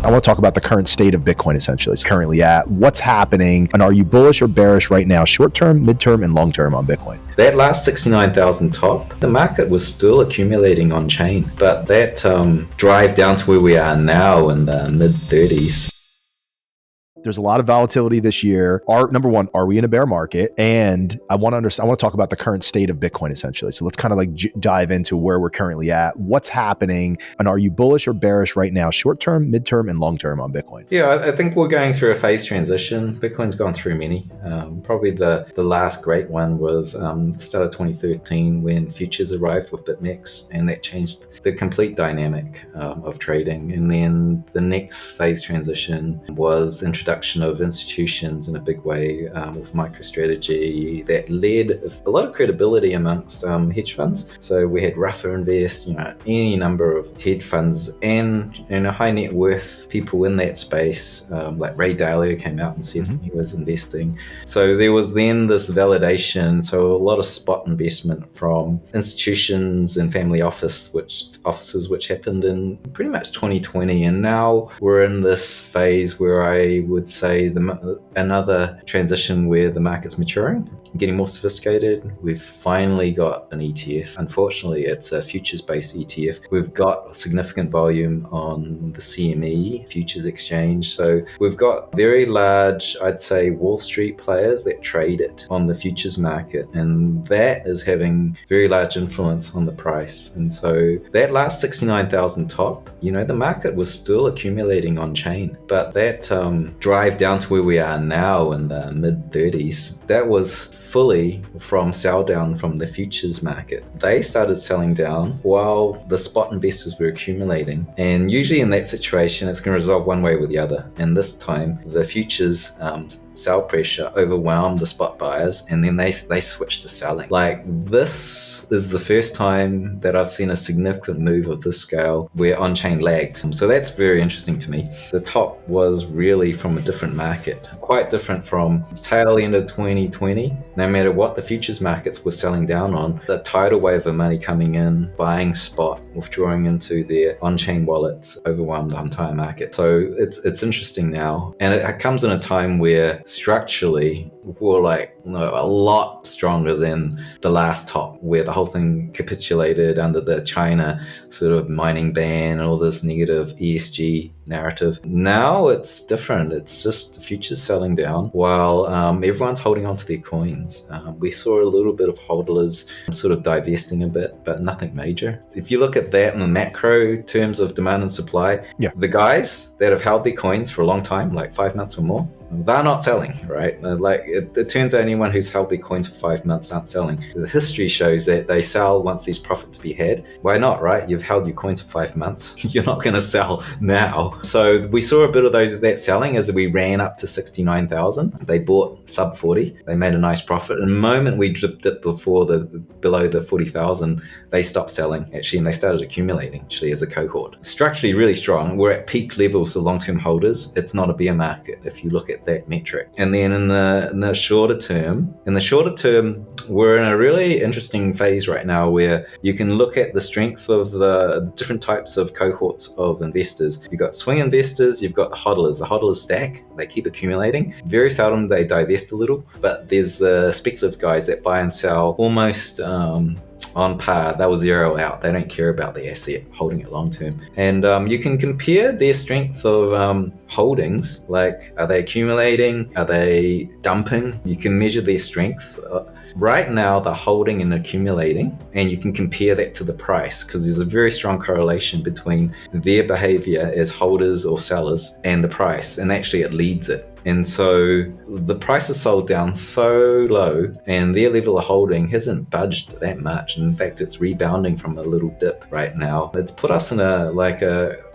I want to talk about the current state of Bitcoin, essentially. It's currently at, what's happening, and are you bullish or bearish right now, short-term, mid-term, and long-term on Bitcoin? That last 69,000 top, the market was still accumulating on chain, but that drive down to where we are now in the mid-30s. There's a lot of volatility this year. Number one, are we in a bear market? And I want to talk about the current state of Bitcoin, essentially. So let's kind of like dive into where we're currently at, what's happening, and are you bullish or bearish right now, short-term, mid-term, and long-term on Bitcoin? Yeah, I think we're going through a phase transition. Bitcoin's gone through many. Probably the last great one was the start of 2013 when futures arrived with BitMEX, and that changed the complete dynamic of trading. And then the next phase transition was the introduction of institutions in a big way with MicroStrategy that led a lot of credibility amongst hedge funds. So we had Ruffer Invest, any number of hedge funds and high net worth people in that space, like Ray Dalio came out and said he was investing. So there was then this validation. So a lot of spot investment from institutions and family offices, which happened in pretty much 2020. And now we're in this phase where I would say another transition where the market's maturing, getting more sophisticated. We've finally got an ETF. Unfortunately, it's a futures-based ETF. We've got significant volume on the CME futures exchange. So we've got very large, I'd say, Wall Street players that trade it on the futures market, and that is having very large influence on the price. And so that last 69,000 top, the market was still accumulating on chain, but that drive down to where we are now in the mid-30s, that was fully from sell down from the futures market. They started selling down while the spot investors were accumulating. And usually in that situation, it's going to resolve one way or the other. And this time, the futures sell pressure overwhelmed the spot buyers, and then they switched to selling. Like, this is the first time that I've seen a significant move of this scale where on-chain lagged. So that's very interesting to me. The top was really from a different market, quite different from tail end of 2020. No matter what the futures markets were selling down on, the tidal wave of money coming in, buying spot, withdrawing into their on-chain wallets, overwhelmed the entire market. So it's interesting now. And it comes in a time where structurally we're a lot stronger than the last top, where the whole thing capitulated under the China sort of mining ban and all this negative ESG narrative. Now it's different. It's just the futures selling down while everyone's holding on to their coins. We saw a little bit of hodlers sort of divesting a bit, but nothing major. If you look at that in the macro terms of demand and supply, the guys that have held their coins for a long time, like 5 months or more, they're not selling, right? It turns out anyone who's held their coins for 5 months aren't selling. The history shows that they sell once there's profit to be had. Why not, right? You've held your coins for 5 months. You're not going to sell now. So we saw a bit of that selling as we ran up to 69,000. They bought sub 40. They made a nice profit. And the moment we dipped it below the 40,000, they stopped selling actually, and they started accumulating actually as a cohort. Structurally really strong. We're at peak levels of long-term holders. It's not a bear market if you look at that metric. And then in the shorter term, we're in a really interesting phase right now where you can look at the strength of the different types of cohorts of investors. You've got swing investors, you've got the hodlers. The hodlers stack, they keep accumulating. Very seldom they divest a little, but there's the speculative guys that buy and sell almost on par. They will zero out. They don't care about the asset, holding it long term. And you can compare their strength of holdings, like are they accumulating? Are they dumping? You can measure their strength. Right now, they're holding and accumulating, and you can compare that to the price because there's a very strong correlation between their behavior as holders or sellers and the price, and actually it leads it. And so the price is sold down so low and their level of holding hasn't budged that much. In fact, it's rebounding from a little dip right now. It's put us in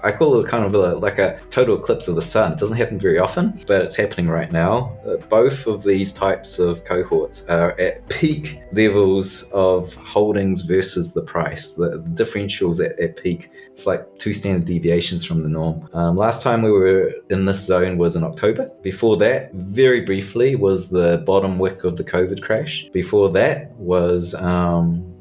I call it kind of like a total eclipse of the sun. It doesn't happen very often, but it's happening right now. Both of these types of cohorts are at peak levels of holdings versus the price. The differentials at peak, it's like 2 standard deviations from the norm. Last time we were in this zone was in October. Before that, very briefly, was the bottom wick of the COVID crash. Before that was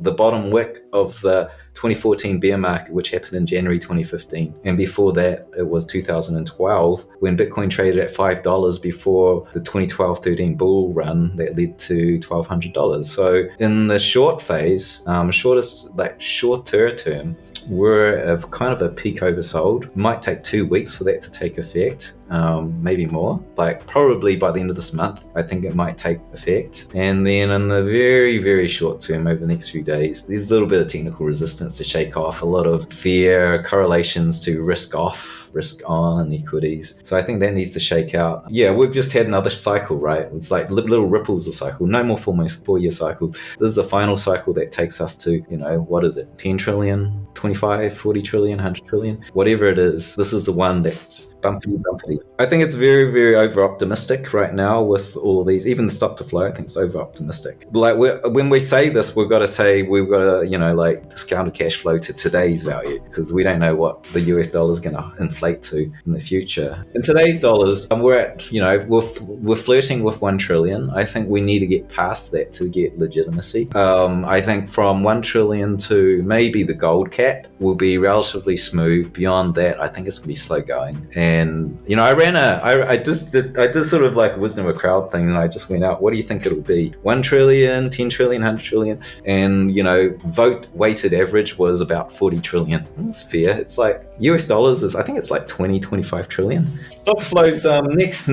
the bottom wick of the 2014 bear market, which happened in January 2015. And before that, it was 2012 when Bitcoin traded at $5 before the 2012-13 bull run that led to $1,200. So in the short phase, shorter term, we're kind of a peak oversold. It might take 2 weeks for that to take effect, maybe more. Like probably by the end of this month, I think it might take effect. And then in the very, very short term, over the next few days, there's a little bit of technical resistance to shake off, a lot of fear, correlations to risk off, risk on in equities. So I think that needs to shake out. Yeah, we've just had another cycle, right? It's like little ripples of cycle, no more 4-year cycles. This is the final cycle that takes us to, what is it? 10 trillion, 25, 40 trillion, 100 trillion, whatever it is. This is the one that's bumpy. I think it's very, very over optimistic right now with all of these, even the stock to flow. I think it's over optimistic. Like when we say this, we've got to discounted cash flow to today's value, because we don't know what the US dollar is going to inflate to in the future. In today's dollars, we're flirting with 1 trillion. I think we need to get past that to get legitimacy. I think from 1 trillion to maybe the gold cap will be relatively smooth. Beyond that, I think it's going to be slow going. And I just sort of like wisdom of a crowd thing, and I just went out, what do you think it'll be? 1 trillion, 10 trillion, 100 trillion? And vote weighted average was about 40 trillion. That's fair. It's like US dollars is, I think it's like 20-25 trillion. Stock flows next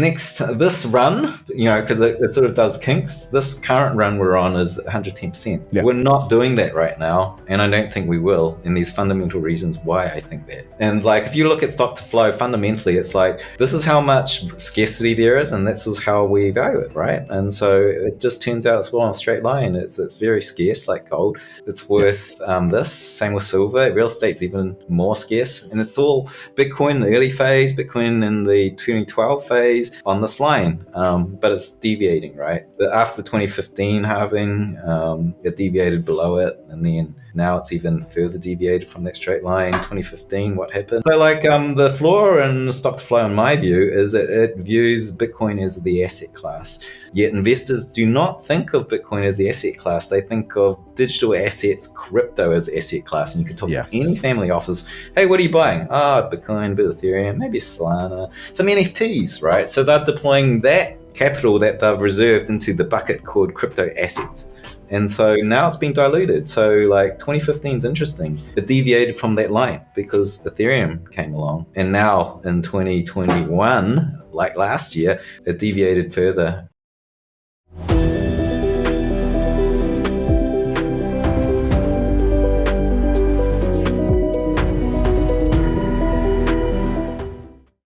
this run, because it sort of does kinks. This current run we're on is 110%. Yeah. We're not doing that right now, and I don't think we will. And there's fundamental reasons why I think that. And like if you look at stock to flow, fundamentally it's like this is how much scarcity there is, and this is how we value it, right? And so it just turns out it's well on a straight line. It's very scarce, like gold. It's worth this. Same with silver. Real estate's even more scarce, and it's all Bitcoin in the early phase, Bitcoin in the 2012 phase on this line, but it's deviating, right? After the 2015 halving, it deviated below it, and then now it's even further deviated from that straight line. 2015, what happened? So the floor and stock to flow, in my view, is that it views Bitcoin as the asset class. Yet investors do not think of Bitcoin as the asset class. They think of digital assets, crypto as asset class. And you could talk to any family office. Hey, what are you buying? Bitcoin, a bit of Ethereum, maybe Solana, some NFTs, right? So they're deploying that capital that they've reserved into the bucket called crypto assets. And so now it's been diluted. So like 2015 is interesting. It deviated from that line because Ethereum came along. And now in 2021, like last year, it deviated further.